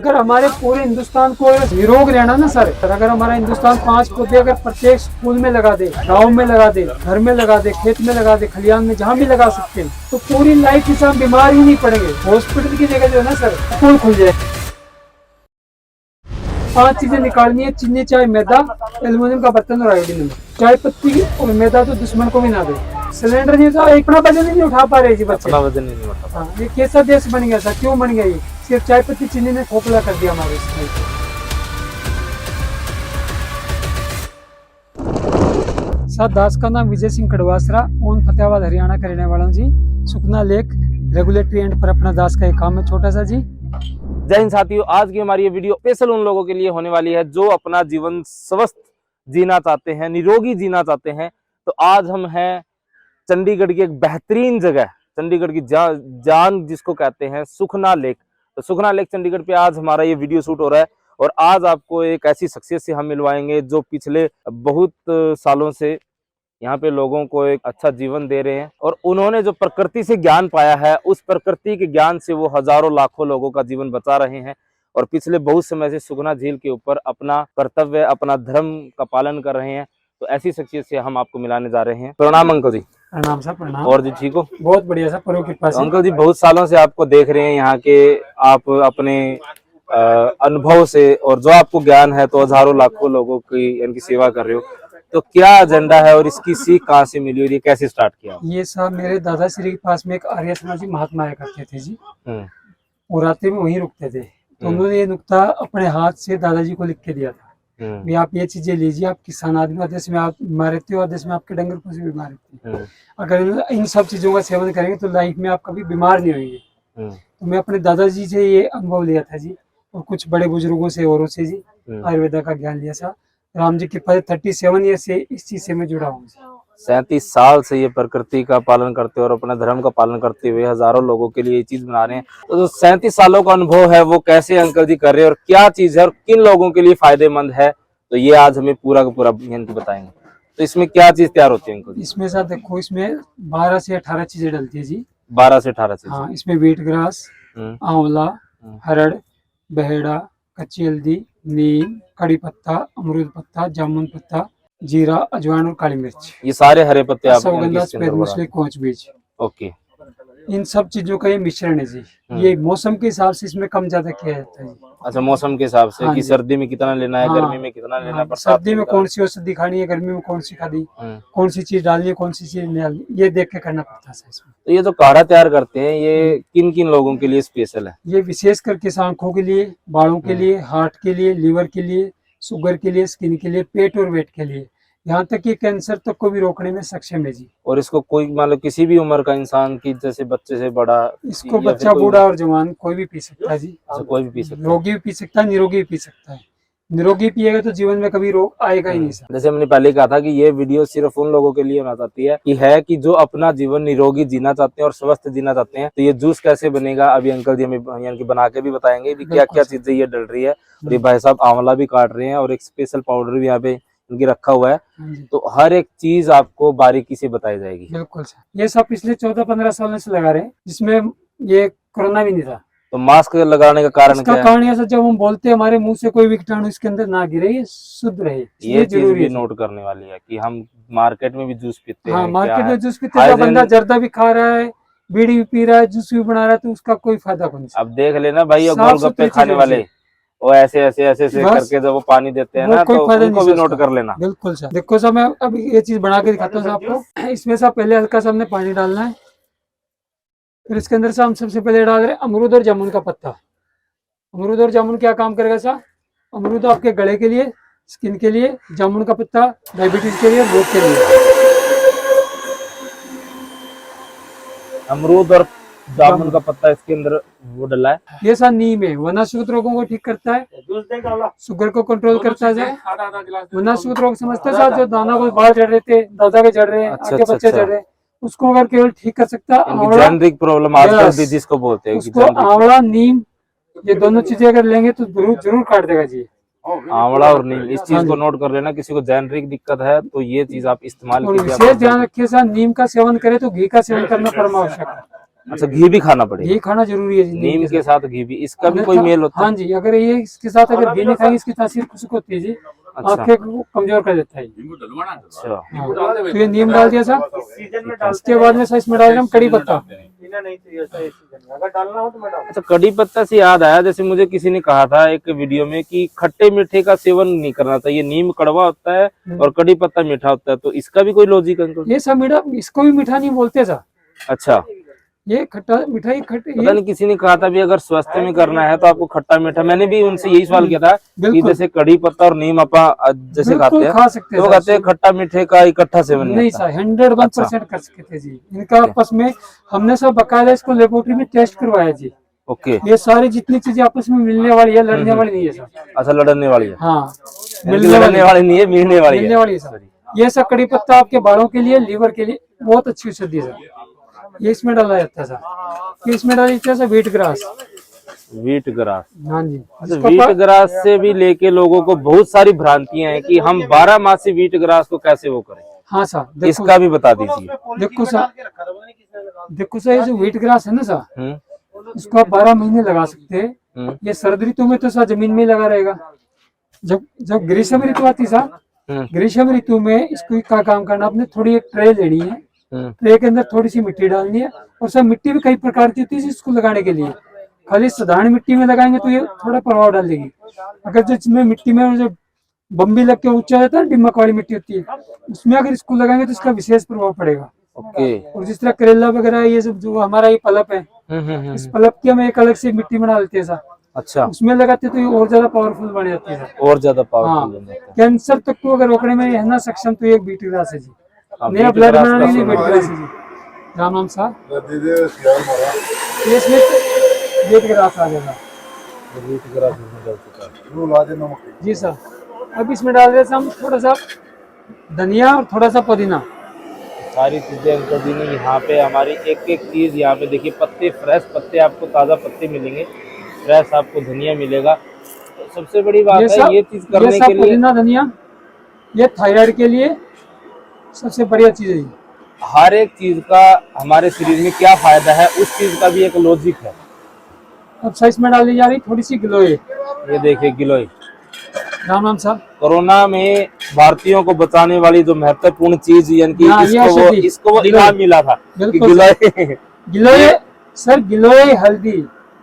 अगर हमारे पूरे हिंदुस्तान को निरोग रहना ना सर, अगर हमारा हिंदुस्तान 5 पौधे अगर प्रत्येक स्कूल में लगा दे, गाँव में लगा दे, घर में लगा दे, खेत में लगा दे, खलियान में जहाँ भी लगा सकते हैं, तो पूरी लाइफ से हम बीमार ही नहीं पड़ेंगे। हॉस्पिटल की जगह जो है ना सर, स्कूल खुल जाए। 5 चीजें निकालनी है, चीनी, चाय, मैदा, एल्युमिनियम का बर्तन और आयोडीन। चाय पत्ती और मैदा तो दुश्मन को भी ना दे। सिलेंडर नहीं था, इतना वजन नहीं उठा पा रहे जी बच्चे, अपना वजन नहीं उठा पा। ये कैसा देश बन गया था, क्यों बन गया? ये सिर्फ चाय पत्ती चीनी ने खोखला कर दिया हमारे इसमें। साथ दास का नाम विजय सिंह कड़वासरा, ओन फतेहाबाद हरियाणा का रहने वाला हूँ जी। सुखना लेक रेगुलेटरी एंड पर अपना दास का एक काम है छोटा सा जी। जय हिंद साथियों, आज की हमारी ये वीडियो स्पेशल उन लोगों के लिए होने वाली है जो अपना जीवन स्वस्थ जीना चाहते हैं, निरोगी जीना चाहते हैं। तो आज हम हैं चंडीगढ़ की एक बेहतरीन जगह, चंडीगढ़ की जान जिसको कहते हैं, सुखना लेक। तो सुखना लेक चंडीगढ़ पे आज हमारा ये वीडियो शूट हो रहा है और आज आपको एक ऐसी शख्सियत से हम मिलवाएंगे जो पिछले बहुत सालों से यहाँ पे लोगों को एक अच्छा जीवन दे रहे हैं और उन्होंने जो प्रकृति से ज्ञान पाया है, उस प्रकृति के ज्ञान से वो हजारों लाखों लोगों का जीवन बचा रहे हैं और पिछले बहुत समय से सुखना झील के ऊपर अपना कर्तव्य, अपना धर्म का पालन कर रहे हैं। तो ऐसी शख्सियत से हम आपको मिलाने जा रहे हैं। प्रणाम अंकल जी। प्रणाम सर, प्रणाम। और जी ठीक हो? बहुत बढ़िया सर, प्रभु की कृपा से। अंकल जी बहुत सालों से आपको देख रहे हैं यहाँ के, आप अपने अनुभव से और जो आपको ज्ञान है तो हजारों लाखों लोगों की इनकी सेवा कर रहे हो। तो क्या एजेंडा है और इसकी सीख कहाँ से मिली और ये कैसे स्टार्ट किया? ये साहब मेरे दादाश्री के पास में एक आर्य समाजी महात्मा आया करते थे जी, और रात्रि में वहीं रुकते थे। तो उन्होंने ये नुक्ता अपने हाथ से दादाजी को लिख के दिया था, भी आप ये चीजें लीजिए, आप किसान आदमी, देश में आप बीमार रहते हो और देश में आपके डंगर पशु बीमार रहते हैं, अगर इन सब चीजों का सेवन करेंगे तो लाइफ में आप कभी बीमार नहीं होंगे। तो मैं अपने दादाजी से ये अनुभव लिया था जी, और कुछ बड़े बुजुर्गों से औरों से जी आयुर्वेदा का ज्ञान लिया था। राम जी के पास 37 ईयर से इस चीज से मैं जुड़ा हूँ। 37 साल से ये प्रकृति का पालन करते और अपने धर्म का पालन करते हुए हजारों लोगों के लिए ये चीज बना रहे हैं। तो जो 37 सालों का अनुभव है वो कैसे अंकल जी कर रहे हैं और क्या चीज है और किन लोगों के लिए फायदेमंद है, तो ये आज हमें पूरा का पूरा इनको बताएंगे। तो इसमें क्या चीज तैयार होती है अंकल जी? इसमें सर देखो, इसमें 12 से 18 चीजें डलती है जी। 12 से 18 चीज। हाँ, इसमें व्हीट ग्रास, आंवला, हरड़, बहेड़ा, कच्ची हल्दी, नीम, कड़ी पत्ता, अमरूद पत्ता, जामुन पत्ता, जीरा, अजवाइन और काली मिर्च, ये सारे हरे पत्ते आप कोच बीज। ओके, इन सब चीजों का ये मिश्रण है जी। ये मौसम के हिसाब से इसमें कम ज्यादा किया जाता है जी। अच्छा, मौसम के हिसाब से कि सर्दी में कितना लेना है, गर्मी में कितना लेना है, सर्दी में कौन सी औषधि खानी है, गर्मी में कौन सी खानी, कौन सी चीज डालनी है, कौन सी चीज नहीं डालनी, ये देख के करना पड़ता है इसमें। तो ये जो काढ़ा तैयार करते हैं ये किन किन लोगों के लिए स्पेशल है? ये विशेष करके आंखों के लिए, बालों के लिए, हार्ट के लिए, लीवर के लिए, शुगर के लिए, स्किन के लिए, पेट और वेट के लिए, यहाँ तक कि कैंसर तक को भी रोकने में सक्षम है जी। और इसको कोई मतलब किसी भी उम्र का इंसान की, जैसे बच्चे से बड़ा, इसको बच्चा, बूढ़ा और जवान कोई भी पी सकता है जी। कोई भी पी सकता है, रोगी भी पी सकता है, निरोगी भी पी सकता है। निरोगी पिएगा तो जीवन में कभी रोग आएगा ही नहीं सर। जैसे हमने पहले कहा था कि ये वीडियो सिर्फ उन लोगों के लिए होना चाहती है कि जो अपना जीवन निरोगी जीना चाहते हैं और स्वस्थ जीना चाहते हैं। तो ये जूस कैसे बनेगा अभी अंकल जी हमें यानी बना के भी बताएंगे कि क्या क्या चीजें ये डल रही है। और ये भाई साहब आंवला भी काट रहे हैं और एक स्पेशल पाउडर भी यहाँ पे इनकी रखा हुआ है। तो हर एक चीज आपको बारीकी से बताई जाएगी। बिल्कुल सर, ये सब पिछले 14-15 सालों से लगा रहे हैं, जिसमें ये कोरोना भी नहीं था। तो मास्क लगाने का कारण क्या है? कारण ऐसा, जब हम बोलते हैं हमारे मुंह से कोई भी कीटाणु इसके अंदर ना गिरे, ये शुद्ध रहे, ये चीज भी नोट करने वाली है कि हम मार्केट में भी जूस पीते हैं। मार्केट में जूस पीते हैं, बंदा जर्दा भी खा रहा है, बीड़ी भी पी रहा है, जूस भी बना रहा है, तो उसका कोई फायदा नहीं। अब देख लेना भाई, गोलगप्पे खाने वाले वो ऐसे ऐसे ऐसे ऐसे करके जब वो पानी देते हैं ना, तो उनको भी नोट कर लेना। बिल्कुल सर। देखो सर, मैं अब ये चीज बना के दिखाता हूँ आपको। इसमें से पहले हल्का सा हमने पानी डालना है, फिर इसके अंदर से हम सबसे पहले डाल रहे हैं अमरूद और जामुन का पत्ता। अमरूद और जामुन क्या काम करेगा सर? अमरूद आपके गले के लिए, स्किन के लिए, जामुन का पत्ता डायबिटीज के लिए, रोग के लिए। अमरूद और जामुन का पत्ता इसके अंदर वो डला है। ये सर नीम है, वनस्पति रोगों को ठीक करता है, शुगर को कंट्रोल करता है। वनस्पति रोग समझते हैं जो दाना को बाल चढ़ रहे थे, दादा के चढ़ रहे हैं, आगे बच्चे चढ़ रहे हैं, उसको अगर केवल ठीक कर सकता है। जेनरिक प्रॉब्लम आजकल भी जिसको बोलते हैं, उसको आंवला, नीम, ये दोनों चीजें अगर लेंगे तो जरूर काट देगा जी। आंवला और नीम, इस चीज को नोट कर लेना। किसी को जेनरिक दिक्कत है तो ये चीज आप इस्तेमाल कीजिए। विशेष ध्यान रखिए सर, नीम का सेवन करें तो घी का सेवन करना परम आवश्यक है। अच्छा, घी भी खाना पड़ेगा? घी खाना जरूरी है जी नीम के साथ घी भी, इसका भी कोई मेल होता है? हाँ जी, अगर ये इसके साथ अगर घी नहीं खाएंगे इसकी तासीर खुश्क होती है जी, अच्छा। आंखें को कमजोर कर देता है। अच्छा, हाँ, तो ये नीम डाल दिया सर, इसके बाद में सर इसमें डाल दिया हम कड़ी पत्ता। अच्छा, कड़ी पत्ता से याद आया, जैसे मुझे किसी ने कहा था एक वीडियो में कि खट्टे मीठे का सेवन नहीं करना चाहिए, नीम कड़वा होता है और कड़ी पत्ता मीठा होता है, तो इसका भी कोई लॉजिक अंकल? ये सब मीठा, इसको भी मीठा नहीं बोलते सर, अच्छा, ये खट्टा मीठा ही पता नहीं किसी ने कहा था भी अगर स्वास्थ्य में करना है तो आपको खट्टा मीठा, मैंने भी उनसे यही सवाल किया था कि बिल्कुल। जैसे कड़ी पत्ता और नीम अपा जैसे खाते बिल्कुल हैं खा सकते तो वो हैं कहते हैं खट्टा मीठे का इकट्ठा सेवन नहीं नहीं होता। सर, 101% कर सकते थे जी। इनका आपस में हमने सब बकायदा इसको लेबोरेटरी में टेस्ट करवाया जी। ओके, ये सारी जितनी चीजें आपस में मिलने वाली है, लड़ने वाली नहीं है सर। अच्छा, लड़ने वाली है? हाँ, लड़ने वाली नहीं है, मिलने वाली मिलने है। वाली है सर। ये सब कड़ी पत्ता आपके बालों के लिए, लीवर के लिए बहुत अच्छी औषधि है सर। ये इसमें डाला जाता है सर, फिर इसमें डाला जाता है sir wheat grass. Wheat grass? हाँ जी, तो व्हीट ग्रास से भी लेके लोगों को बहुत सारी भ्रांतियां हैं कि हम 12 मासी व्हीट ग्रास को कैसे वो करें। हाँ सर, इसका भी बता दीजिए। देखो सर, ये जो व्हीट ग्रास है ना सर, इसको आप 12 महीने लगा सकते हैं। ये सर्द ऋतु में तो सर जमीन में ही लगा रहेगा। जब जब ग्रीष्म ऋतु आती सर, ग्रीष्म ऋतु में इसको क्या काम करना, आपने थोड़ी एक ट्रे लेनी है, ट्रे के अंदर थोड़ी सी मिट्टी डालनी है, और सब मिट्टी भी कई प्रकार की होती है इसको लगाने के लिए। खाली साधारण मिट्टी में लगाएंगे तो ये थोड़ा प्रभाव डाल देगी। अगर जो इसमें मिट्टी में जो बम्बी लग के ऊंचा जाता है, डिम्मक वाली मिट्टी होती है, उसमें अगर इसको लगाएंगे तो इसका विशेष प्रभाव पड़ेगा। ओके। और जिस तरह करेला वगैरह ये सब जो हमारा ये पलप है, इस पलप की हम एक अलग से मिट्टी बना लेते हैं सर। अच्छा, उसमें लगाते तो ये और ज्यादा पावरफुल बन जाती है सर। और ज्यादा पावरफुल हाँ, बन जाता है। कैंसर तक को अगर रोकने में है ना सक्षम, तो ये एक बीट ग्रास है जी। हाँ, मेरा व्हीट ब्लड ग्रास बनाने का के लिए सेवन। बीट ग्रास है जी। राम नाम साहब, ये इसमें बीट ग्रास आ जाएगा व्हीट ग्रास इसमें डल चुका है। जी सर। अब इसमें डाल देते हम थोड़ा सा धनिया और थोड़ा सा पुदीना। सारी चीजें अंकल जी ने यहाँ पे हमारी एक एक चीज यहाँ पे देखिए, पत्ते फ्रेश पत्ते आपको ताजा पत्ते मिलेंगे, फ्रेश आपको धनिया मिलेगा। तो सबसे बड़ी बात है ये चीज करने के लिए, पुदीना धनिया ये थायराइड के लिए सबसे बढ़िया चीज है जी। हर एक चीज का हमारे शरीर में क्या फायदा है उस चीज का भी एक लॉजिक है। अब साइज में डाली जा रही थोड़ी सी गिलोय, ये देखिए गिलोय। राम राम साहब, कोरोना में भारतीयों को बचाने वाली जो महत्वपूर्ण चीज यानी कि इसको वो इनाम मिला था कि गिलोय। गिलोय सर, गिलोय हल्दी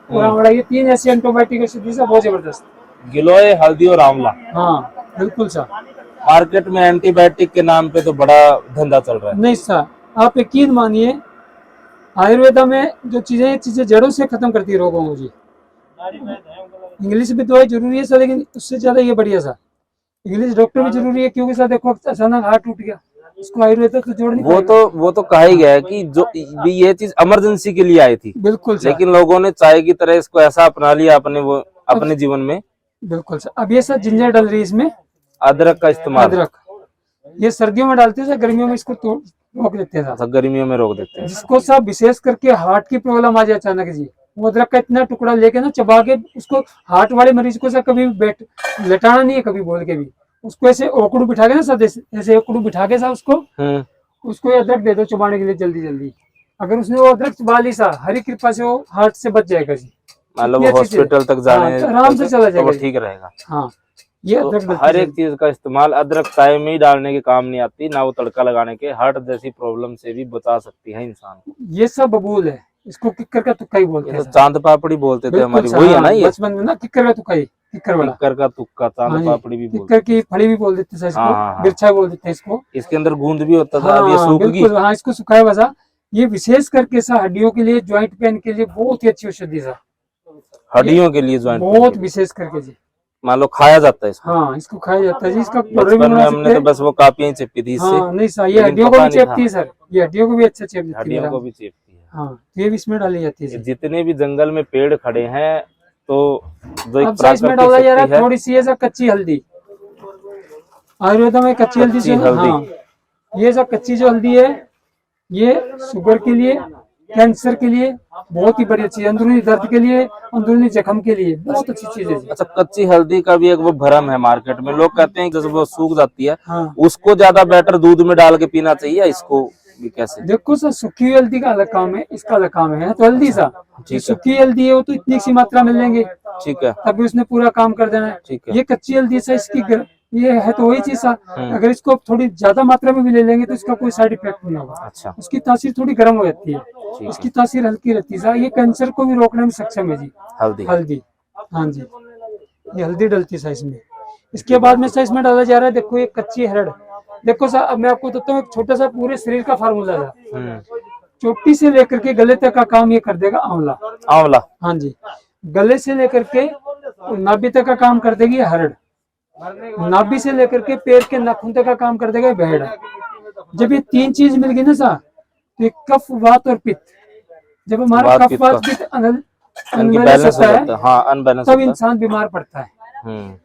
और आंवला, ये 3 ऐसी एंटीबायोटिक औषधि से बहुत जबरदस्त। गिलोय, हल्दी और आंवला, हाँ बिल्कुल सर। मार्केट में एंटीबायोटिक के नाम पे तो बड़ा धंधा चल रहा है। नहीं सर, आप यकीन मानिए, आयुर्वेदा में जो चीजें, ये चीजें जड़ों से खत्म करती है रोगों को जी। इंग्लिश भी दवाई जरूरी है सर, लेकिन उससे ज्यादा ये बढ़िया सर। इंग्लिश डॉक्टर भी जरूरी है, क्योंकि सर देखो अचानक हार्ट टूट गया, इसको आयुर्वेद तो जोड़ नहीं पाएगा। वो तो कहा ही गया है कि जो भी ये चीज इमरजेंसी के लिए आई थी, बिल्कुल सर। लेकिन लोगों ने चाय की तरह इसको ऐसा अपना लिया अपने जीवन में। बिल्कुल सर। अब ये सर जिंजर डल रही है इसमें, अदरक का इस्तेमाल। अदरक ये सर्दियों में डालते हैं सर, गर्मियों में इसको रोक देते हैं सर। गर्मियों में रोक देते हैं। जिसको सब विशेष करके हार्ट की प्रॉब्लम आ जाए अचानक जी, वो अदरक का इतना टुकड़ा लेके ना चबा के उसको, हार्ट वाले मरीज को सर कभी लेटाना नहीं है, कभी बोल के भी उसको ऐसे ओकड़ू बिठा के ना सर, ऐसे ओकड़ू बिठा के सर उसको ये अदरक दे दो चबाने के लिए जल्दी जल्दी। अगर उसने वो अदरक चबा ली सर, हरी कृपा से वो हार्ट से बच जाएगा जी। मतलब वो हॉस्पिटल तक जाने आराम से चला जाएगा, ठीक रहेगा। हाँ, ये तो हर एक चीज का इस्तेमाल, अदरक चाय में ही डालने के काम नहीं आती, ना वो तड़का लगाने के, हार्ट जैसी प्रॉब्लम से भी बचा सकती है इंसान। ये सब बबूल है, इसको किक्कर का तुक्का ही बोलते हैं। तो चांद पापड़ी बोलते थे हमारी, वही है ना ये बचपन में ना, किक्कर का तुक्का ही, किक्कर वाला, किक्कर का तुक्का, चांद पापड़ी भी किक्कर की फली भी बोल देते हैं इसको, बिरछा बोल देते हैं इसको। इसके अंदर गूंद भी होता था, अब ये सूख गई। हाँ, इसको सुखाया वसा। ये विशेष करके सर हड्डियों के लिए, ज्वाइंट पेन के लिए बहुत ही अच्छी औषधि है। हड्डियों के लिए ज्वाइंट बहुत विशेष करके जी, मान लो खाया जाता है इसको। हाँ, इसको खाया जाता है जी। इसका बचपन में हमने तो बस वो कापियां चिपकी थी इससे। हाँ, नहीं सर, ये हड्डियों को भी चेपती है सर, ये हड्डियों को भी अच्छा चेपती है, हड्डियों को भी चेपती है। हाँ, ये भी इसमें डाली जाती है। जितने भी जंगल में पेड़ खड़े हैं, तो जो एक इसमें डाला जा रहा है थोड़ी सी ऐसा कच्ची हल्दी, आयुर्वेद में कच्ची हल्दी से, हाँ, ये सब कच्ची जो हल्दी है, ये शुगर के लिए, कैंसर के लिए बहुत ही बढ़िया चीज है, अंदरूनी दर्द के लिए, अंदरूनी जख्म के लिए बहुत अच्छी चीज है। अच्छा, कच्ची हल्दी का भी एक वो भ्रम है मार्केट में, लोग कहते हैं जैसे वो सूख जाती है, हाँ, उसको ज्यादा बेटर दूध में डाल के पीना चाहिए इसको। ये कैसे? देखो सर, सूखी हुई हल्दी का अलग काम है, इसका अलग काम है। तो हल्दी सा है। सूखी हल्दी है वो तो इतनी सी मात्रा में लेंगे, ठीक है, तभी उसने पूरा काम कर देना है। ठीक है। ये कच्ची हल्दी सा ये है तो वही चीज सा, अगर इसको थोड़ी ज्यादा मात्रा में भी ले लेंगे तो इसका कोई साइड इफेक्ट नहीं होगा। अच्छा, उसकी तासीर थोड़ी गर्म हो जाती है, है। उसकी तासीर हल्की रहती है। ये कैंसर को भी रोकने में सक्षम है जी, हल्दी। हल्दी। हाँ जी, ये हल्दी डलती है इसमें। इसके बाद में इसमें डाला जा रहा है, देखो ये कच्ची हरड़। देखो सर, अब मैं आपको बताता हूँ एक छोटा सा पूरे शरीर का फार्मूला था। चोटी से लेकर के गले तक का काम ये कर देगा आंवला। आंवला, हाँ जी, गले से लेकर के नाभि तक का काम कर देगी हरड़। नाभि से लेकर के पैर के नाखून तक का काम कर देगा भेड़ा। जब ये तीन चीज मिल गई ना सा, तो ये कफ, वात और पित्त, जब हमारा कफ, वात, पित्त अनबैलेंस होता है, हाँ, अनबैलेंस तब इंसान बीमार पड़ता है।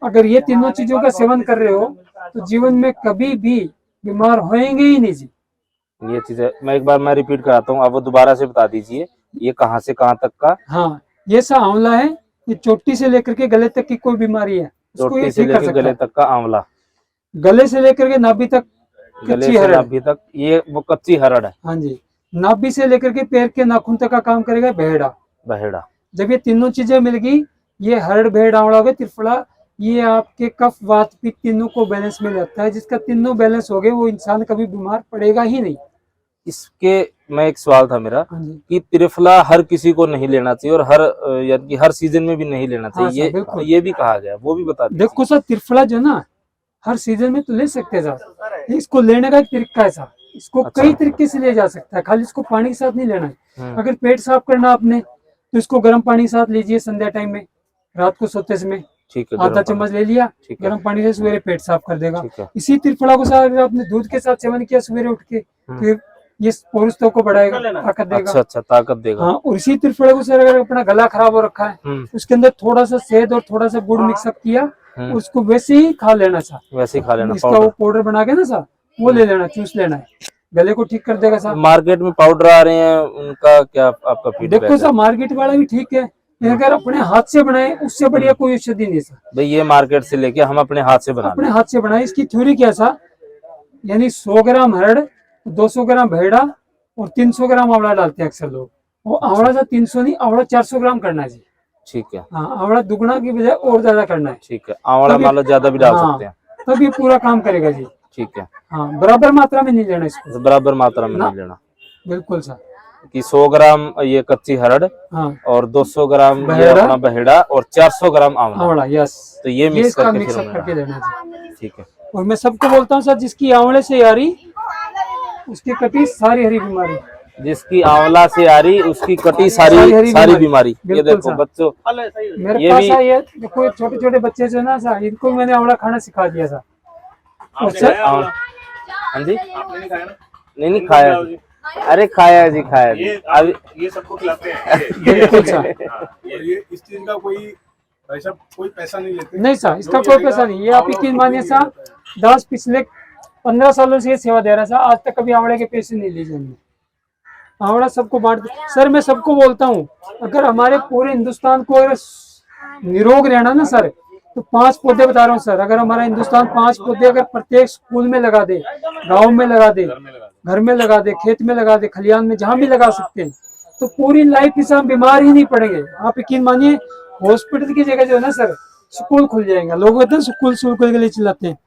अगर ये तीनों चीजों का सेवन कर रहे हो तो जीवन में कभी भी बीमार होएंगे ही नहीं जी। ये चीज है, मैं एक बार मैं रिपीट कराता हूँ, आप वो दोबारा से बता दीजिए, ये कहाँ से कहाँ तक का? हाँ, ये सा आंवला है, ये चोटी से लेकर के गले तक की कोई बीमारी है उसको ये चोटी से ठीक कर लेकर सकता गले है। तक का आंवला, गले से लेकर के नाभि तक गले कच्ची से हरड़। नाभि तक, ये वो कच्ची हरड़ है। हाँ जी, नाभि से लेकर के पैर के नाखून तक का काम करेगा भेड़ा। बहेड़ा। जब ये तीनों चीजें मिल गई, ये हरड़, भेड़, आंवला हो गया त्रिफला, ये आपके कफ, वात, पित्त तीनों को बैलेंस में रखता है। जिसका तीनों बैलेंस हो गए वो इंसान कभी बीमार पड़ेगा ही नहीं। इसके मैं एक सवाल था मेरा हाँ जी, कि त्रिफला हर किसी को नहीं लेना चाहिए और हर यानी कि हर सीजन में भी नहीं लेना हाँ चाहिए, सर, बिल्कुल। ये भी कहा गया, वो भी बता दीजिए। देखो सर, त्रिफला जो ना हर सीजन में तो ले सकते हैं सर, इसको लेने का एक तरीका है सर। इसको अच्छा। कई तरीके से लिया जा सकता है, खाली इसको पानी के साथ नहीं लेना है। अगर पेट साफ करना आपने तो इसको गर्म पानी के साथ लीजिए संध्या टाइम में, रात को सोते समय ठीक है, आधा चम्मच ले लिया, ठीक है, गर्म पानी से सवेरे पेट साफ कर देगा। ठीक है। इसी त्रिफला को सर अगर आपने दूध के साथ सेवन किया सवेरे उठ के, तो ये पौरुषत्व को बढ़ाएगा, ताकत देगा। अच्छा अच्छा, ताकत देगा। हाँ, और इसी त्रिफला को सर अगर अपना गला खराब हो रखा है, उसके अंदर थोड़ा सा शहद और थोड़ा सा गुड़ मिक्सअप किया, उसको वैसे ही खा लेना सा, वैसे ही खा लेना, इसका वो पाउडर बना के ना सा, वो ले लेना, चूस लेना है, गले को ठीक कर देगा सर। मार्केट में पाउडर आ रहे हैं, उनका क्या आपका फीडबैक देखो सर, मार्केट वाला भी ठीक है, अगर अपने हाथ से बनाए उससे बढ़िया कोई औषधि नहीं सर। भाई? ये मार्केट से लेके हम अपने हाथ से बना अपने हाथ से बनाए, इसकी थ्योरी क्या सा, यानी 100 ग्राम हरड़, 200 ग्राम भेड़ा और 300 ग्राम आंवला डालते हैं अक्सर लोग। वो आंवला सा 300 नहीं, आंवला 400 ग्राम करना है जी। ठीक है, हाँ, आंवला दुगना की बजाय और ज्यादा करना है। ठीक है, आंवला मान लो ज्यादा भी डाल हाँ, सकते हैं, तब ये पूरा काम करेगा जी। ठीक है। हाँ, बराबर मात्रा में नहीं लेना इसको, बराबर मात्रा में नहीं लेना, बिल्कुल सर। कि 100 ग्राम ये कच्ची हरड़ हाँ, और 200 ग्राम ये बहेड़ा, अपना बहेड़ा और 400 ग्राम आंवला, आंवला, यस, तो ये मिक्स इसका करके मिक्सअप फिर करके हमें लेना जी। ठीक है। और मैं सबको बोलता हूँ सर, जिसकी आंवले से यारी उसकी कटी सारी हरी बीमारी, जिसकी आंवला से आ रही उसकी कटी सारी सारी बीमारी। ये बिल्कुल देखो सर। बच्चों, मेरे ये पास भी ये देखो, छोटे छोटे बच्चे जो है ना सर, इनको मैंने आंवला खाना सिखा दिया था। और सर, हाँ जी, नहीं नहीं खाया जी। अरे खाया जी, खाया जी। अभी ये सबको खिलाते हैं। बिल्कुल सर, ये इस चीज का कोई ऐसा कोई पैसा नहीं लेते। नहीं सर, इसका कोई पैसा नहीं। ये आप यकीन मानिए सर, 10 पिछले 15 सालों से ये सेवा दे रहा है सर, आज तक कभी आंवले के पैसे नहीं लिए हमने। आंवला सबको बांट सर, मैं सबको बोलता हूँ, अगर हमारे पूरे हिंदुस्तान को अगर निरोग रहना ना सर, तो 5 पौधे बता रहा हूँ सर, अगर हमारा हिंदुस्तान 5 पौधे अगर प्रत्येक स्कूल में लगा दे, गांव में लगा दे, घर में लगा दे, खेत में लगा दे, खलियान में, जहां भी लगा सकते हैं, तो पूरी लाइफ में हम बीमार ही नहीं पड़ेंगे। आप यकीन मानिए, हॉस्पिटल की जगह जो है ना सर, स्कूल खुल जाएगा। लोग कहते हैं स्कूल स्कूल के लिए चिल्लाते हैं,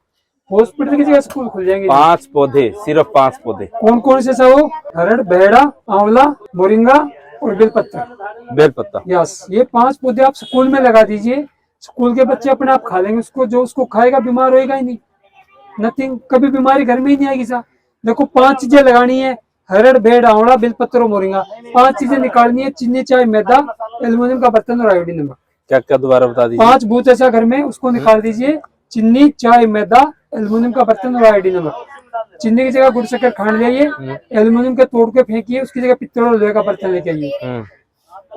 हॉस्पिटल की जगह स्कूल खुल जाएंगे। 5 पौधे, सिर्फ 5 पौधे। कौन कौन से सर? वो हरड़, बहेड़ा, आंवला, मोरिंगा और बेलपत्र, बेलपत्ता। यस, ये 5 पौधे आप स्कूल में लगा दीजिए, स्कूल के बच्चे अपने आप खा लेंगे उसको, जो उसको खाएगा बीमार होएगा ही नहीं, नथिंग, कभी बीमारी घर में ही नहीं आएगी सर। देखो 5 चीजें लगानी है, हरड़, भेड़, आंवला, बेलपत्र और मोरिंगा, 5 चीजें निकालनी है, चीनी, चाय, मैदा, एल्युमिनियम का बर्तन और आयोडीन नमक। क्या क्या दोबारा बता दीजिए। 5 भूत ऐसा घर में, उसको निकाल दीजिए, चीनी, चाय, मैदा, एल्युमिनियम का बर्तन और आयोडीन नमक। चीनी की जगह गुड़ शक्कर खांड लाइए, एल्युमिनियम के तोड़ के फेंकिए, उसकी जगह पित्तल और लोहे का बर्तन लेके आइए,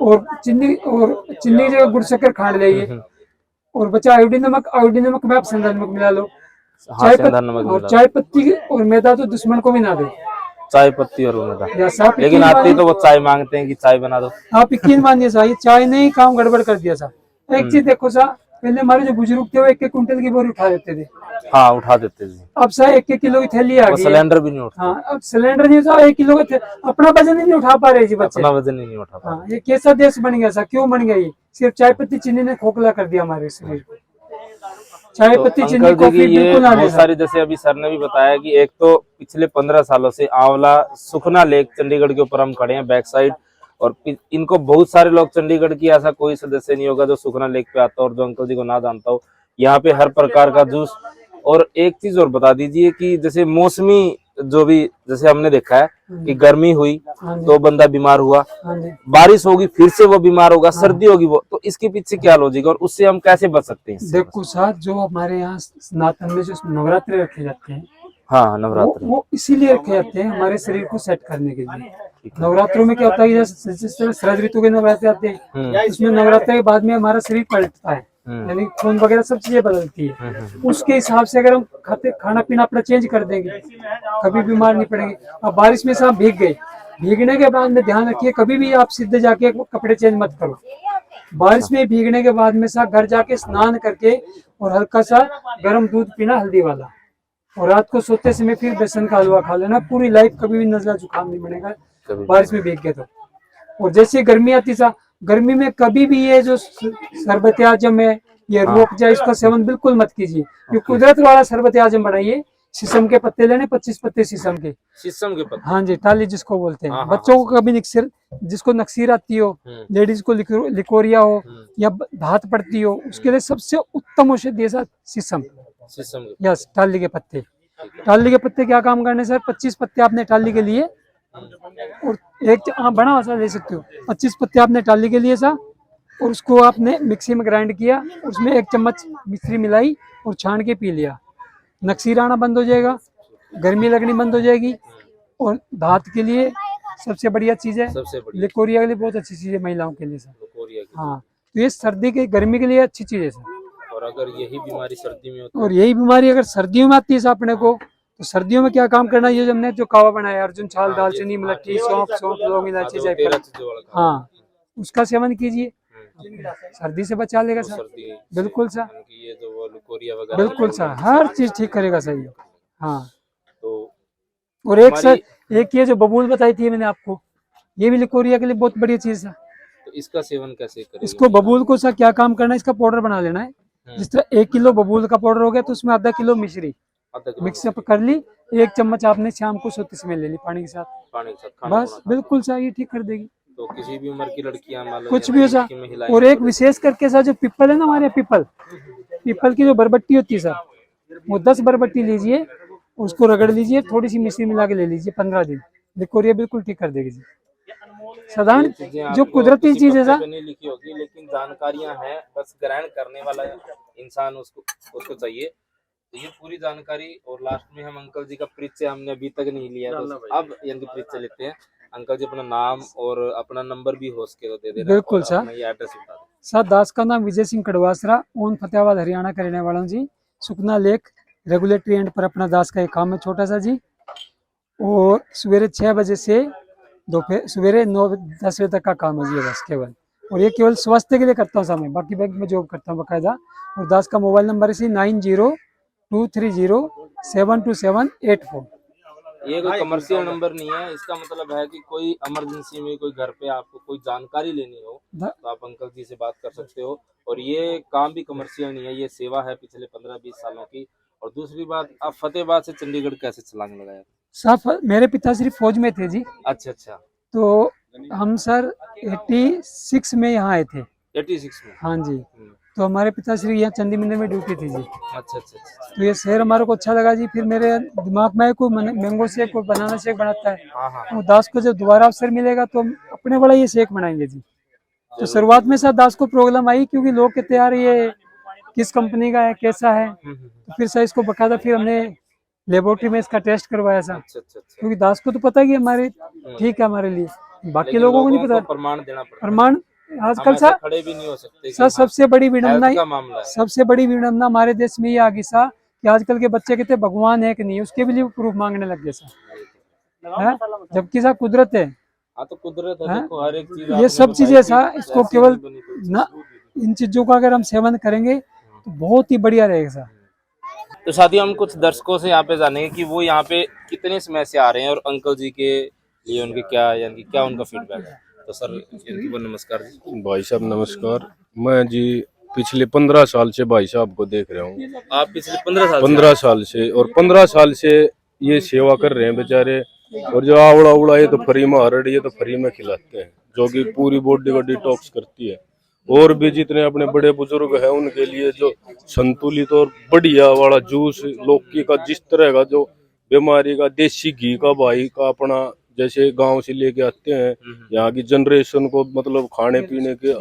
और चीनी की जगह गुड़ शक्कर खांड लाइए, और बचा आयोडीन नमक। आयोडीन नमक में आप सेंधा नमक मिला लो, चाय पत्ती और मैदा तो दुश्मन को भी ना दे, चाय पत्ती और मैदा। लेकिन लेकिन आते तो वो चाय मांगते हैं कि चाय बना दो। आप यकीन मानिए साहब, ये चाय ने ही काम गड़बड़ कर दिया साहब। एक चीज देखो साहब, पहले हमारे जो बुजुर्ग थे वो 1-1 कुंटल की बोरी उठा देते थे, हाँ उठा देते थे, अब सर 1-1 किलो की थैली आ वो गई है। सिलेंडर भी नहीं उठता, हाँ, अब सिलेंडर नहीं था, 1 किलो का अपना वजन ही नहीं उठा पा रहे जी बच्चे। अपना वजन ही नहीं उठा पा हाँ, ये कैसा देश बन गया सर, क्यों बन गया ये? सिर्फ चाय पत्ती चीनी ने खोखला कर दिया हमारे शरीर को। चाय तो पत्ती चीनी अंकल जी कॉफी की ये बिल्कुल ना बहुत लें। सारी, जैसे अभी सर ने भी बताया कि एक तो पिछले 15 सालों से आंवला सुखना लेक चंडीगढ़ के ऊपर हम खड़े हैं बैक साइड, और इनको बहुत सारे लोग चंडीगढ़ की ऐसा कोई सदस्य नहीं होगा जो सुखना लेक पे आता हो और जो अंकल जी को ना जानता हो। यहाँ पे हर प्रकार का जूस, और एक चीज और बता दीजिए कि जैसे मौसमी जो भी, जैसे हमने देखा है कि गर्मी हुई हाँ जी, तो बंदा बीमार हुआ, हाँ जी। बारिश होगी फिर से वो बीमार होगा, सर्दी होगी वो, तो इसके पीछे क्या लॉजिक और उससे हम कैसे बच सकते हैं इससे? देखो साहब, जो हमारे यहाँ सनातन में जो नवरात्रे रखे जाते हैं, हाँ नवरात्र, वो इसीलिए रखे जाते हैं हमारे शरीर को सेट करने के लिए। नवरात्रों में क्या होता है, जिस तरह शरद ऋतु के नवरात्रे आते हैं, उसमें नवरात्रे के बाद में हमारा शरीर पलटता है, यानी खून वगैरह सब चीजें बदलती है। उसके हिसाब से अगर हम खाना पीना अपना चेंज कर देंगे, कभी बीमार नहीं पड़ेंगे। अब बारिश में से आप भीग गए, भीगने के बाद में ध्यान रखिए, कभी भी आप सीधे जाके कपड़े चेंज मत करो। बारिश में भीगने के बाद में सा घर जाके स्नान करके और हल्का सा गर्म दूध पीना हल्दी वाला, और रात को सोते समय फिर बेसन का हलवा खा लेना। पूरी लाइफ कभी भी नजला जुकाम नहीं बनेगा बारिश में भीग गए तो। और जैसे गर्मी आती सा, गर्मी में कभी भी ये जो शरबत आजम है, ये रूह अफ़ज़ा, इसका सेवन बिल्कुल मत कीजिए। ये कुदरत वाला शरबत आजम बनाइए। शीशम के पत्ते लेने, 25 पत्ते शीशम के, हाँ जी, टाली जिसको बोलते हैं। बच्चों को कभी नक्सीर, जिसको नक्सीर आती हो, लेडीज को लिकोरिया हो या धात पड़ती हो, उसके लिए सबसे उत्तम औषधि है शीशम। यस, टाली के पत्ते। टाली के पत्ते क्या काम करने सर? 25 पत्ते आपने टाली के लिए, और बड़ा वसा ले सकते हो। 25 पत्ते आपने टाली के लिए सा, और उसको आपने मिक्सी में ग्राइंड किया, उसमें 1 चम्मच मिश्री मिलाई और छान के पी लिया। नक्सीर आना बंद हो जाएगा, गर्मी लगनी बंद हो जाएगी, और धात के लिए सबसे बढ़िया चीज है। लिकोरिया के लिए बहुत अच्छी चीज है महिलाओं के लिए सर। हाँ, तो ये सर्दी के गर्मी के लिए अच्छी चीज है सर। और अगर यही बीमारी सर्दी में होती है, और यही बीमारी अगर सर्दियों में आती है अपने को, तो सर्दियों में क्या काम करना है? ये जो हमने जो कावा बनाया, अर्जुन छाल, दालचीनी, मलट्ठी, सौंफ, लौंग, इलायची, जायफल, हाँ, उसका सेवन कीजिए, सर्दी से बचा लेगा सर। बिल्कुल सर, ये जो वो लुकोरिया वगैरह, बिल्कुल सर, हर चीज ठीक करेगा सही। हाँ, तो और एक सर, एक ये जो बबूल बताई थी मैंने आपको, ये भी लिकोरिया के लिए बहुत बढ़िया चीज है। तो इसका सेवन कैसे करें? इसको बबूल को सर क्या काम करना है, इसका पाउडर बना लेना है। जिस तरह 1 किलो बबूल का पाउडर हो गया, तो उसमें आधा किलो मिश्री मिक्सअप कर ली, 1 चम्मच आपने शाम को सोते समय ले ली पानी के साथ, बस बिल्कुल सर, ये ठीक कर देगी। तो किसी भी उम्र की लड़कियां, कुछ भी हो सा। और एक विशेष करके सर, जो पीपल है ना हमारे, पीपल की जो बरबट्टी होती है सर, वो 10 बरबट्टी लीजिए, उसको रगड़ लीजिए, थोड़ी सी मिश्री मिला के ले लीजिए, 15 दिन, लिकोरिया बिल्कुल ठीक कर देगी जी। साधारण जो कुदरती चीज है सर, नहीं लिखी होगी, लेकिन जानकारियां हैं, बस ग्रहण करने वाला इंसान उसको चाहिए। तो ये पूरी जानकारी, और लास्ट में हम अंकल जी का परिचय हमने अभी तक नहीं लिया, तो अब इनके परिचय लेते हैं। अंकल जी अपना नाम और अपना नंबर भी हो सके तो दे देना। बिल्कुल सर, ये एड्रेस बता दें सर। दास का नाम विजय सिंह कड़वासरा, ओन फतेहाबाद हरियाणा का रहने वाला हूँ जी। सुखना लेक रेगुलेटरी एंड पर अपना दास का एक काम है छोटा सा जी, और सवेरे 6 बजे से दोपहर सवेरे 9-10 बजे तक का काम है जी, बस केवल। और ये केवल स्वास्थ्य के लिए करता हूँ समय, बाकी बैंक में जॉब करता हूँ बाकायदा। और दास का मोबाइल नंबर है 9023072784। ये कोई कमर्शियल नंबर नहीं है, इसका मतलब है कि कोई इमरजेंसी में कोई घर पे आपको कोई जानकारी लेनी हो तो आप अंकल जी से बात कर सकते हो। और ये काम भी कमर्शियल नहीं है, ये सेवा है पिछले 15-20 सालों की। और दूसरी बात, आप फतेहाबाद से चंडीगढ़ कैसे छलांग लगाया? सर, मेरे पिताश्री फौज में थे जी। अच्छा। तो हम सर 86 में यहाँ आए थे। 86 में? हाँ जी। तो हमारे पिताश्री यहाँ चंडी मंदिर में ड्यूटी थी जी। अच्छा। तो ये शहर हमारे को अच्छा लगा जी। फिर मेरे दिमाग में कोई मैंगो शेक, कोई बनाना शेक बनाता है, तो दास को जब दोबारा अवसर मिलेगा तो हम अपने वाला ये शेक बनाएंगे जी। तो शुरुआत में सर दास को प्रॉब्लम आई, क्योंकि लोग कहते यार ये किस कंपनी का है, कैसा है। तो फिर सर इसको बकायदा फिर हमने लेबोरेटरी में इसका टेस्ट करवाया सर। क्योंकि दास को तो पता है कि हमारे ठीक है हमारे लिए, बाकी लोगों को नहीं पता। प्रमाण देना पड़ता है। प्रमाण आजकल सर खड़े भी नहीं हो सकते सर। सबसे बड़ी विडम्बना हमारे देश में ये आ गई सर कि आजकल के बच्चे कहते भगवान है कि नहीं, उसके भी लिए प्रूफ मांगने लग गए सर, जबकि सर कुदरत है। तो कुदरत है, देखो हर एक चीज ये सब चीजें सर, इसको केवल ना इन चीजों का अगर हम सेवन करेंगे तो बहुत ही बढ़िया रहेगा सर। तो साथियों हम कुछ दर्शकों से यहाँ पे जानेंगे कि वो यहाँ पे कितने समय से आ रहे हैं और अंकल जी के लिए उनके क्या यानी क्या उनका फीडबैक है। तो सर यानी वो नमस्कार जी। भाई साहब नमस्कार। मैं जी पिछले 15 साल से भाई साहब को देख रहा हूँ। आप पिछले 15 साल 15 साल से, और 15 साल से ये सेवा कर रहे हैं बेचारे। और जो आवड़ा उड़ा ये तो फ्री में, हरड़ ये तो फ्री में खिलाते हैं, जो कि पूरी बॉडी को डिटॉक्स करती है। और भी जितने अपने बड़े बुजुर्ग हैं उनके लिए जो संतुलित और बढ़िया वाला जूस, लौकी का, जिस तरह का जो बीमारी का, देसी घी का भाई का अपना जैसे गांव से लेके आते हैं, यहाँ की जनरेशन को मतलब खाने पीने के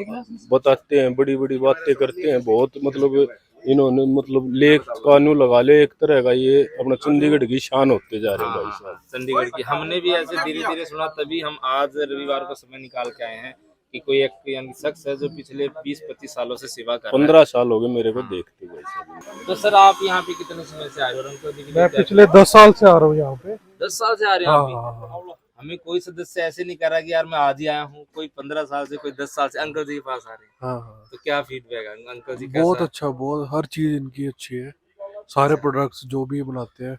बताते हैं, बड़ी बड़ी बातें करते हैं। बहुत मतलब इन्होंने मतलब लेख कानून लगा ले एक तरह का, ये अपना चंडीगढ़ की शान होते जा रहे हैं भाई साहब। चंडीगढ़ की हमने भी ऐसे धीरे धीरे सुना, तभी हम आज रविवार को समय निकाल के आए हैं कि कोई एक यानी शख्स है जो पिछले 20-25 सालों से सेवा कर रहा है। 15 साल हो गए मेरे को देखते भाई साहब। तो सर आप यहाँ पे कितने समय से आ रहे हो? और अंकल जी की मैं क्या- पिछले 10 साल से आ रहा हूँ यहाँ पे। 10 साल से आ रहे हैं आप भी? हाँ। हमें कोई सदस्य ऐसे नहीं कर रहा कि यार मैं आज ही आया हूँ, कोई 15 साल से, कोई 10 साल से अंकल जी के पास आ रहे हैं। हाँ, तो क्या फीडबैक है अंकल जी? बहुत कैसा? अच्छा, बहुत हर चीज इनकी अच्छी है। सारे प्रोडक्ट्स जो भी बनाते हैं,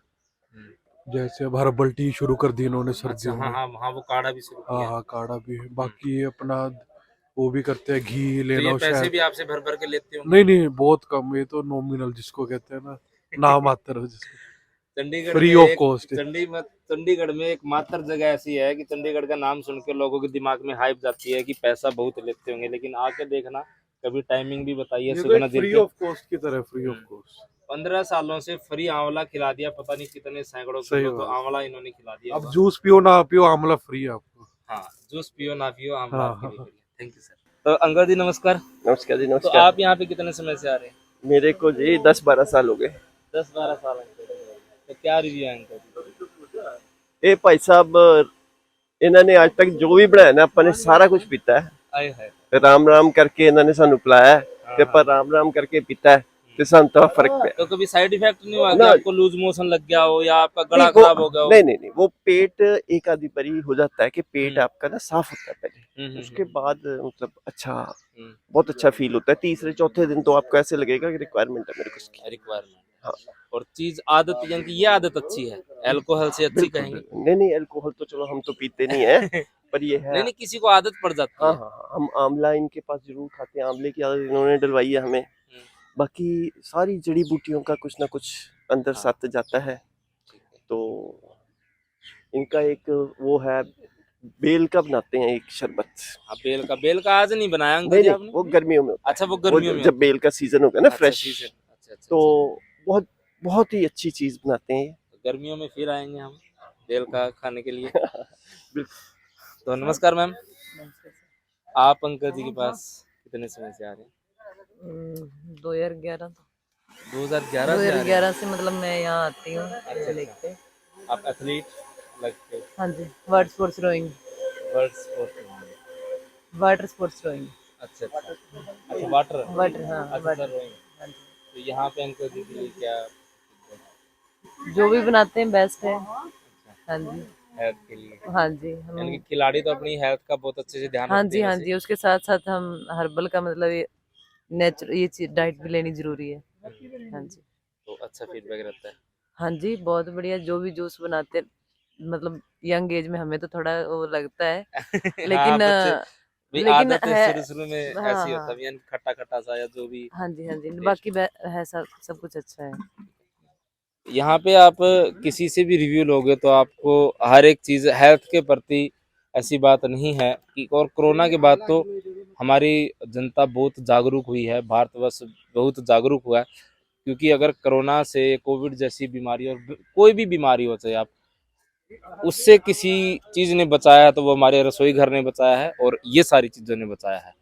जैसे अब हर्बल टी शुरू कर दी इन्होंने अच्छा, सर्दियों में। हाँ हाँ वो काढ़ा भी शुरू हाँ किया। हाँ, काढ़ा भी है। बाकी ये अपना वो भी करते हैं, घी तो लेना ये हो पैसे शहद। भी आपसे भर भर के लेते हो? नहीं नहीं, बहुत कम, ये तो नॉमिनल जिसको कहते हैं ना, नाम आता है जिसको। चंडीगढ़ फ्री में ऑफ एक- कॉस्ट। चंडीगढ़ में एक मात्र जगह ऐसी है कि चंडीगढ़ का नाम सुन के लोगों के दिमाग में हाइप जाती है कि पैसा बहुत लेते होंगे, लेकिन आके देखना, कभी टाइमिंग भी बताइए, सुगना दिन फ्री के ऑफ कॉस्ट की तरह, फ्री ऑफ कॉस्ट। 15 सालों से फ्री आंवला खिला दिया, पता नहीं कितने सैकड़ों सही किलो तो बात। आंवला इन्होंने खिला दिया अब होगा। जूस पियो ना पियो, आंवला फ्री है आपको। हाँ, जूस पियो ना पियो आंवला हाँ, आपके लिए हाँ, फ्री है। Thank you sir. तो अंकल जी नमस्कार। नमस्कार जी, तो नमस्कार। आप यहाँ पे कितने समय से आ रहे हैं? मेरे को जी 10-12 साल हो गए। 10-12 साल अंकल। तो क्या रिव्यू है अंकल? ये भाई साहब, इन्होंने आज तक जो भी बनाया ना, अपन ने सारा कुछ पीता है। आए है राम राम करके इन्होंने सानू पिलाया है ते पर राम राम करके पीता है ते सानू तो फर्क पे। तो कभी साइड इफेक्ट नहीं हुआ कि ना। आपको लूज मोशन लग गया हो या आपका गला नहीं, वो- खराब हो गया हो? नहीं नहीं नहीं, वो पेट एक आधी बारी हो जाता है कि पेट आपका ना साफ होता है पहले, उसके बाद मतलब अच्छा, बहुत अच्छा फील होता है। तीसरे चौथे दिन तो आपको ऐसे लगेगा कि रिक्वायरमेंट है मेरे को इसकी। रिक्वायरमेंट। हाँ। और चीज आदत यानी कि ये आदत अच्छी है, अल्कोहल से अच्छी कहेंगे? नहीं नहीं, अल्कोहल तो चलो हम तो पीते नहीं है, पर ये है। नहीं नहीं, किसी को आदत पड़ जाती हाँ है। हाँ हाँ, हम आंवला इनके पास जरूर खाते हैं। आंवले की आदत इन्होंने डलवाई है हमें। बाकी सारी जड़ी बूटियों का कुछ ना कुछ अंदर साथ जाता है। तो इनका एक वो है, बेल का बनाते हैं एक शरबत। हाँ, बेल का आज नहीं बनाया अंकल नहीं जी नहीं, आपने? वो गर्मियों में होता अच्छा, वो है। गर्मियों में जब बेल का सीजन होगा ना, अच्छा, फ्रेश, season। अच्छा, अच्छा, तो बहुत बहुत ही अच्छी चीज बनाते हैं ये। अच्छा। गर्मियों में फिर आएंगे हम बेल का खाने के लिए। तो नमस्कार मैम, आप अंकल जी के पास कितने समय से आ रहे हैं? 2011 2011 से आ रहे हैं? 2011 से मतलब मैं यहाँ आती हूँ अच्छा। देखते। आप एथलीट लगते हो? हाँ जी, water sports rowing. World sports में। Water sports rowing. अच्छा अच्छा अच्छा, वाटर वाटर, हाँ अच्छा वाटर। Sir rowing. हाँ जी, तो यहाँ पे अंकल जी के लिए क्या जो भी बनाते हैं बेस्ट है। हाँ जी, हेल्थ के लिए? हाँ जी, यानी कि हम खिलाड़ी तो अपनी हेल्थ का बहुत अच्छे से ध्यान हाँ रखते जी, हैं हाँ वैसे। जी, उसके साथ साथ हम हर्बल का मतलब ये नेचुरल ये चीज डाइट भी लेनी जरूरी है। हाँ जी, तो अच्छा फीडबैक रहता है। हाँ जी, बहुत बढ़िया। जो भी जूस बनाते हैं, मतलब यंग एज में हमें तो थोड़ा वो लगता है, हाँ, लेकिन बच्चे भी लेकिन आदत है है। शुरू में हाँ, ऐसी होता हाँ। है, यानी खट्टा खट्टा सा या जो भी। हाँ जी, हाँ जी, टेस्ट। बाकी है सब कुछ अच्छा है। यहाँ पे आप किसी से भी रिव्यू लोगे तो आपको हर एक चीज हेल्थ के प्रति ऐसी बात नहीं है कि, और कोरोना के बाद तो हमारी जनता बहुत जागरूक हुई है, भारतवर्ष बहुत जागरूक हुआ है। क्योंकि अगर कोरोना से, कोविड जैसी बीमारी और कोई भी बीमारी हो चाहे आप, उससे किसी चीज ने बचाया है तो वो हमारे रसोई घर ने बचाया है और ये सारी चीजों ने बचाया है।